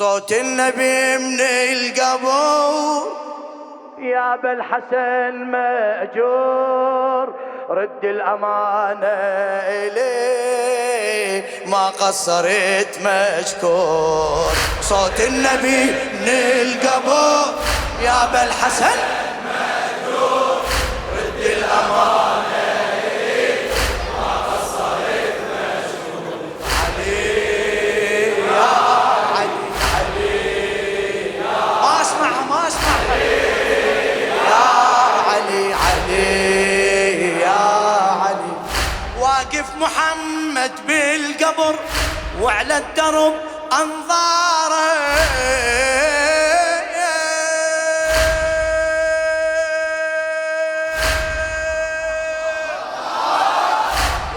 صوت النبي من القبور يا بالحسن مأجور، رد الأمانة إليه ما قصرت مشكور. صوت النبي من القبور يا بالحسن مأجور، رد الأمانة إليه ما قصرت مشكور. علي يا علي علي ما اسمعها ما اسمعها يا علي علي يا علي. واقف محمد بالقبر وعلى الدرب أنظاره،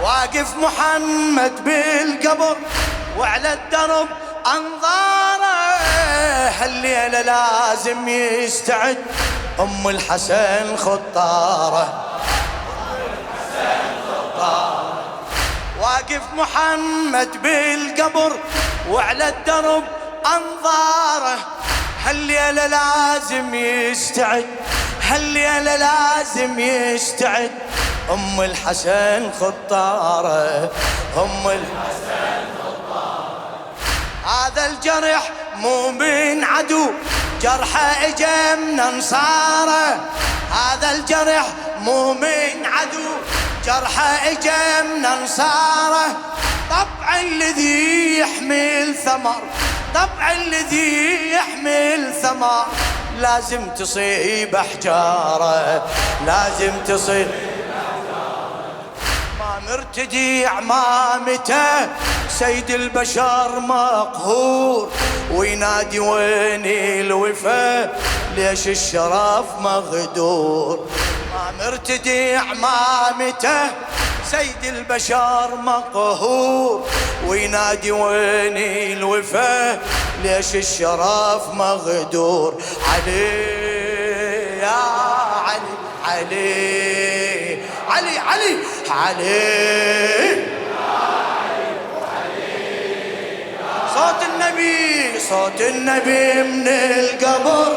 واقف محمد بالقبر وعلى الدرب أنظاره. هالليلة لازم يستعد أم الحسن خطاره. واقف محمد بالقبر وعلى الدرب أنظاره. هالليلة لازم يستعد، هالليلة لازم يستعد أم الحسن خطاره. أم الحسن خطاره. هذا الجرح مو من عدو، جرحه اجا من انصاره. هذا الجرح مو من عدو، جرحه اجا من انصاره. طبعا الذي يحمل ثمر، طبعا الذي يحمل ثمر لازم تصيب احجاره، لازم تصيب مرتدي عمامته. سيد البشر مقهور وينادي وين الوفا، ليش الشرف مغدور. ما مرتدي عمامته سيد البشر مقهور وينادي وين الوفا، ليش الشرف مغدور. علي يا علي علي علي علي علي. صوت النبي صوت النبي من القبر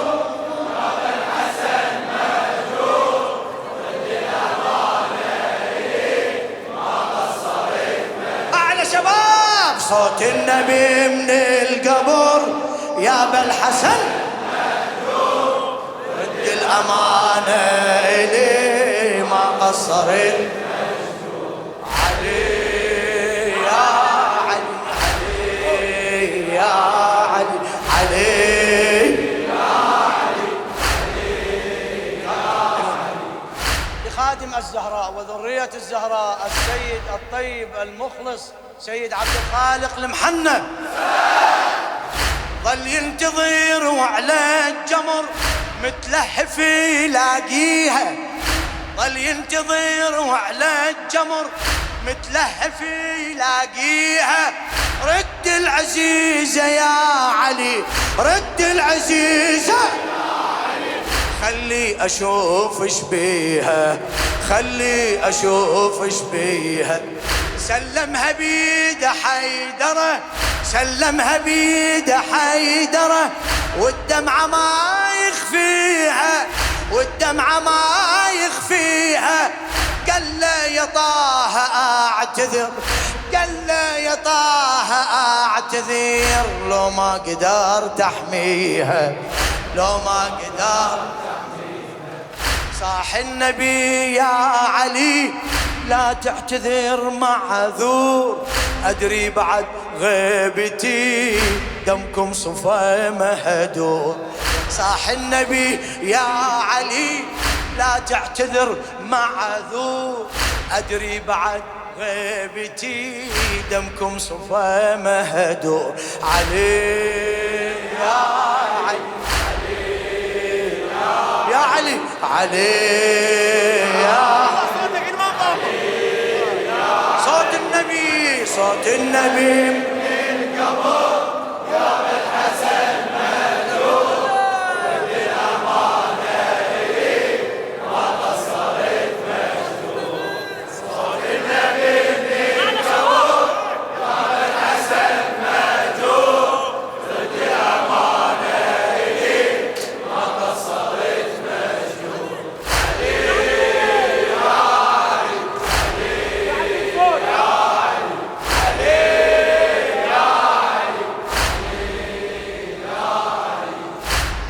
يا بالحسن مأجور، رد الأمانة إليه ما قصرت مشكور. أعلى شباب. صوت النبي من القبر يا بالحسن مأجور، رد الأمانة إليه ما قصرت. خادم الزهراء وذرية الزهراء السيد الطيب المخلص سيد عبد الخالق المحنة ظل ينتظر وعلى الجمر متلهف يلاقيها. ظل ينتظر وعلى الجمر متلهف يلاقيها. رد العزيزة يا علي، رد العزيزة خلي أشوف إيش بيها، خلي أشوف إيش بيها. سلمها بيده حيدرة، سلمها بيده حيدرة، والدمعة ما يخفيها، والدمعة ما يخفيها. قال له يا طه أعتذر، قال له يا طه أعتذر، لو ما قدرت أحميها، لو ما قدرت. صاح النبي يا علي لا تعتذر معذور، أدري بعد غيبتي دمكم صفا مهدور. صاح النبي يا علي لا تعتذر معذور، أدري بعد غيبتي دمكم صفا مهدور. علي يا علي يا علي علي يا صوت النبي صوت النبي من القبر يا بالحسن مأجور، رد الأمانة إليه ما قصرت مشكور. صوت النبي من القبر يا بالحسن مأجور، رد الأمانة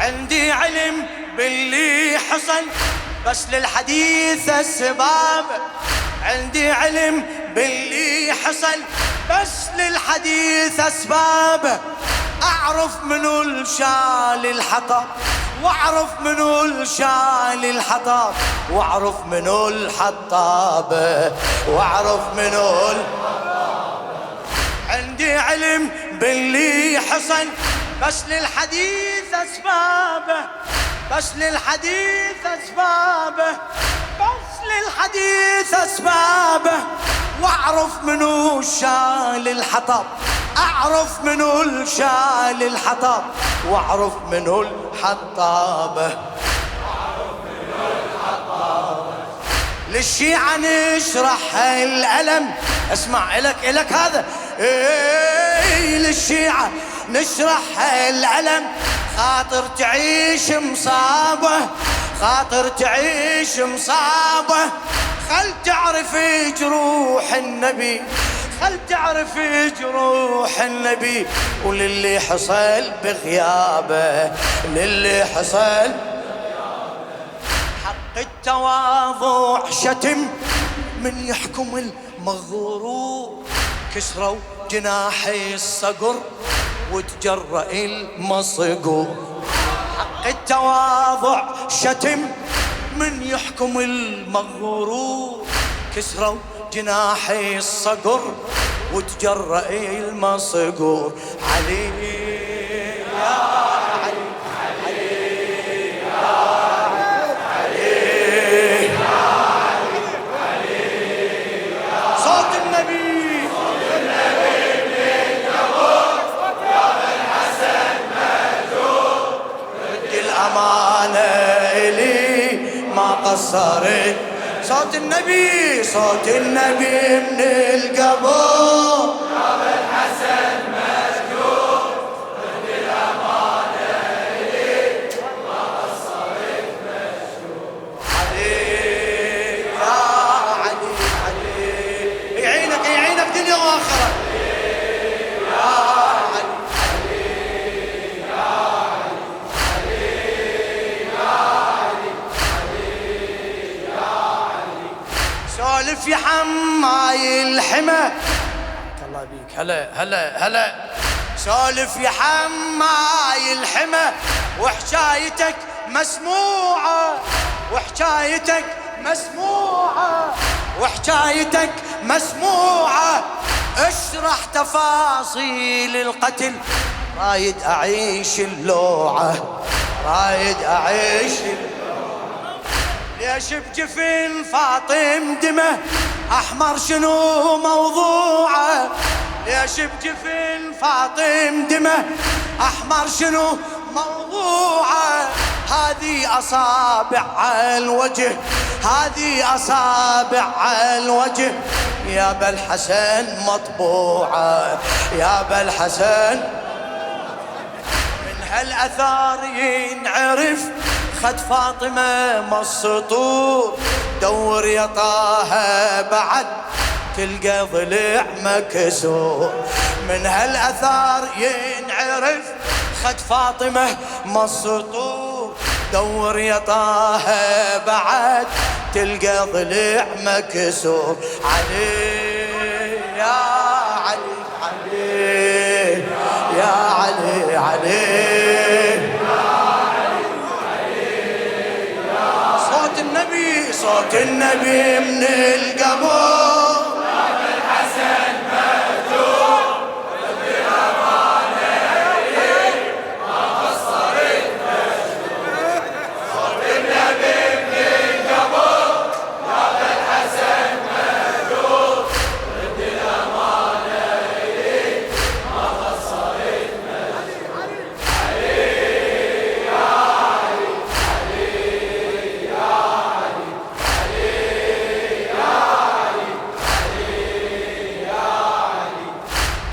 عندي علم باللي حصل بس للحديث السباب. عندي علم باللي حصل بس للحديث اسباب. اعرف منو الشال الحطب واعرف منو الشال الحطب واعرف منو الحطاب واعرف منو عندي علم باللي حصل بس للحديث اسبابه بس للحديث اسبابه بس للحديث اسبابه. واعرف منو الشال الحطب اعرف منو الشال الحطب واعرف منو الحطابه. للشيعة نشرح الألم اسمع إلك هذا للشيعة نشرح الألم خاطر تعيش مصابة خاطر تعيش مصابة. خل تعرف جروح النبي خل تعرف جروح النبي وللي حصل بغيابه للي حصل. حق التواضع شتم من يحكم المغرور كسروا جناحي الصقر وتجرأ المصقور. حق التواضع شتم من يحكم المغرور كسروا جناحي الصقر وتجرأ المصقور. علي يا علي علي يا علي صوت النبي من قبور يا بن حسن مهجور. رد الأمانة إلي ما قصرت. صوت النبي صوت النبي من القبور يا بن حسن مهجور. رد الأمانة إلي ما قصرت مهجور. علي يا علي علي يعينك دنيا وآخرة. سولف يا حماي الحمى الله بيك هلا سولف يا حماي الحمى وحكايتك مسموعة وحكايتك مسموعة وحكايتك مسموعة. اشرح تفاصيل القتل رايد أعيش اللوعة رايد أعيش ليش بجفن فاطم دمه أحمر شنو موضوعه. ليش بجفن فاطم دمه أحمر شنو موضوعه. هذه أصابع على الوجه هذه أصابع على الوجه يا بالحسن مطبوعه يا بالحسن. من هالأثار ينعرف خد فاطمة مسطور دور يا طه بعد تلقى ضلع مكسور. من هالأثار ينعرف خد فاطمة مسطور دور يا طه بعد تلقى ضلع مكسور. علي يا علي علي يا علي علي صوت النبي من القبور يا بن حسن مهجور. رد الأمانة إلي ما قصرت مهجور. صوت النبي من القبور يا بن حسن مهجور. رد الأمانة إلي ما قصرت مهجور. علي يا علي علي يا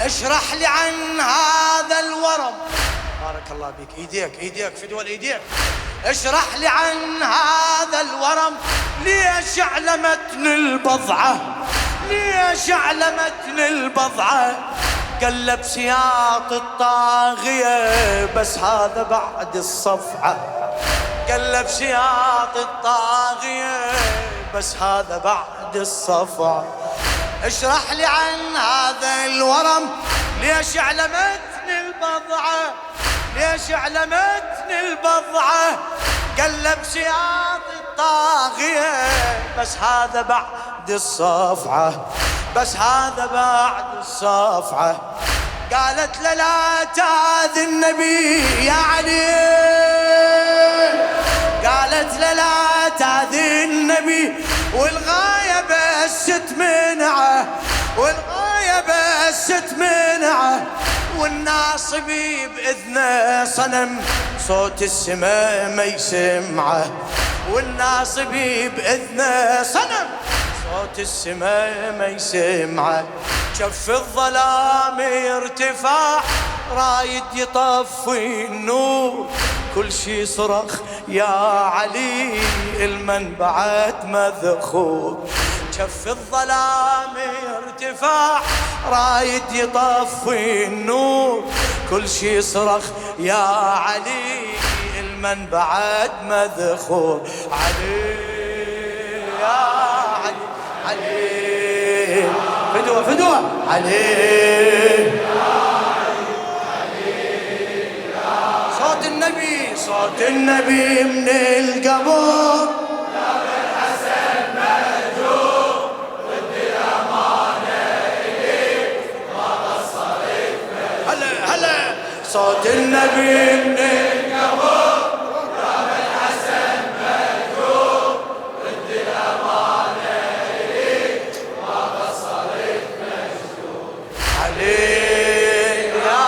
اشرح لي عن هذا الورم بارك الله بك ايديك فدوى ايديك. اشرح لي عن هذا الورم ليش علمتني البضعة ليش علمتني البضعة. قلب سياط الطاغية بس هذا بعد الصفعة. قلب سياط الطاغية بس هذا بعد الصفعة. اشرح لي عن هذا الورم ليش علمتني البضعة، ليش علمتني البضعة. قلب سياط الطاغية بس هذا بعد الصفعة، بس هذا بعد الصفعة. قالت له لا تاذي النبي يا علي، قالت له لا تاذي النبي والغاية بس تمنعه، والغاية بس تمنعه. والناصبي بإذنه صنم صوت السماء ما يسمعه، والناصبي بإذنه صنم صوت السماء ما يسمعه. شف الظلام ارتفاع رايد يطفي النور، كل شي صرخ يا علي المنبعات مذخور. شف الظلام ارتفاع رايد يطفي النور، كل شي صرخ يا علي المنبعات مذخور. علي يا علي، علي فدوة فدوة علي، صوت النبي صوت النبي من القبور. صوت النبي من القبور راب الحسن مهجور، ضد الأمانة إليك ما قصرت مجدور. علي يا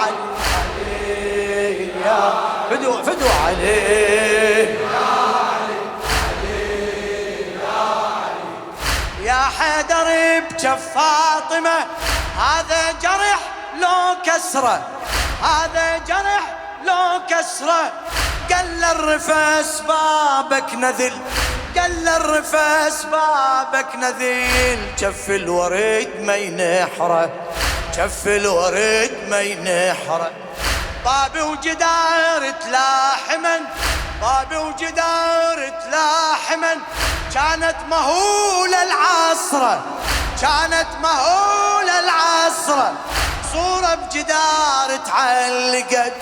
علي، علي يا فدوة فدوة علي يا علي، علي يا علي. يا حيدر بجف فاطمة هذا جرح لو كسره، هذا جرح لو كسره. قل الرفس بابك نذل، قل الرفس بابك نذل. جف الورد ما ينحره، جف الورد ما ينحره. بابي وجدار تلاحمن، بابي وجدار تلاحمن. كانت مهولة العصرة، كانت مهولة العصرة. صورة بجدار تعلقت،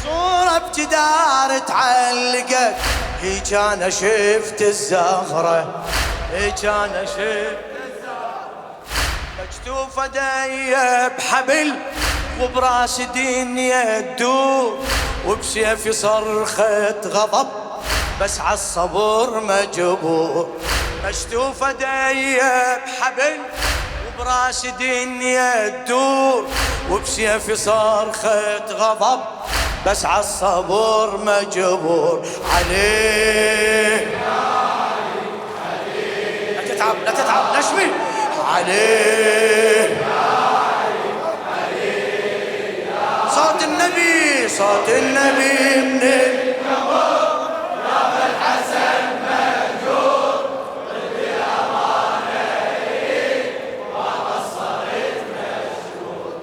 صورة بجدار تعلقت. هيج أنا شفت الزهرة، هيج أنا شفت الزهرة. مكتوفة دي بحبل وبراس دنيا تدور، وبسيفي صرخة غضب بس عالصبر مجبور. مكتوفة دي بحبل براس دنيا تدور، وبسيفي صرخة غضب بس عالصبر مجبور. عليه يا علي، علي لا تتعب لا تتعب نشمي. عليه يا علي، علي يا صوت النبي صوت النبي من القبور راب الحسن مهجور، ضد الأمانة إليك ما قصرت مجدور.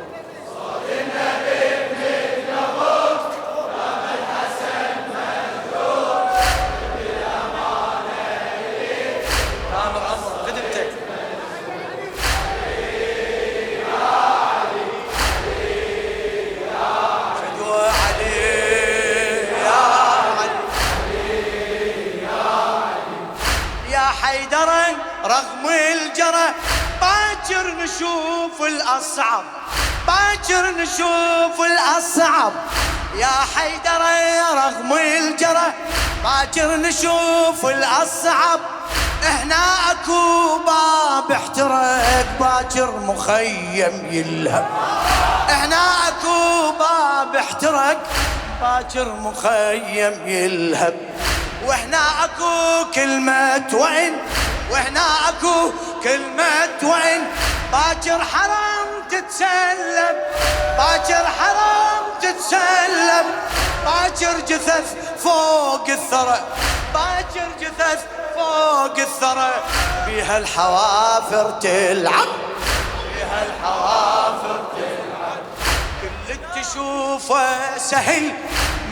صوت النبي من القبور راب الحسن مهجور، ضد الأمانة إليك تامر أمر خدمتك. حيدرا رغم الجرى باكر نشوف الأصعب، باكر نشوف الأصعب. يا حيدرا رغم الجرى باكر نشوف الأصعب. هنا اكو باب احترق باكر مخيم يلهب، هنا اكو باب احترق باكر مخيم يلهب. وهنا اكو كلمة وين، وهنا اكو كلمة وين. باكر حرام تتسلم، باكر حرام تتسلم. باكر جثث فوق الثرى، باكر جثث فوق الثرى. بيها الحوافر تلعب، بيها الحوافر تلعب. تشوفه سهل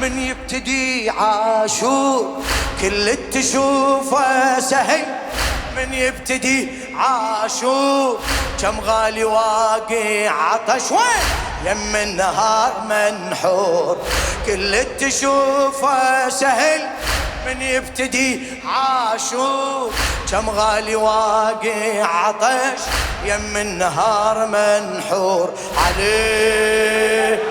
من يبتدي عاشور، كل تشوفه سهل من يبتدي عاشور، كم غالي واقع عطش وين يم النهار منحور، كل تشوفه سهل من يبتدي عاشور، كم غالي واقع عطش يم النهار منحور، عليه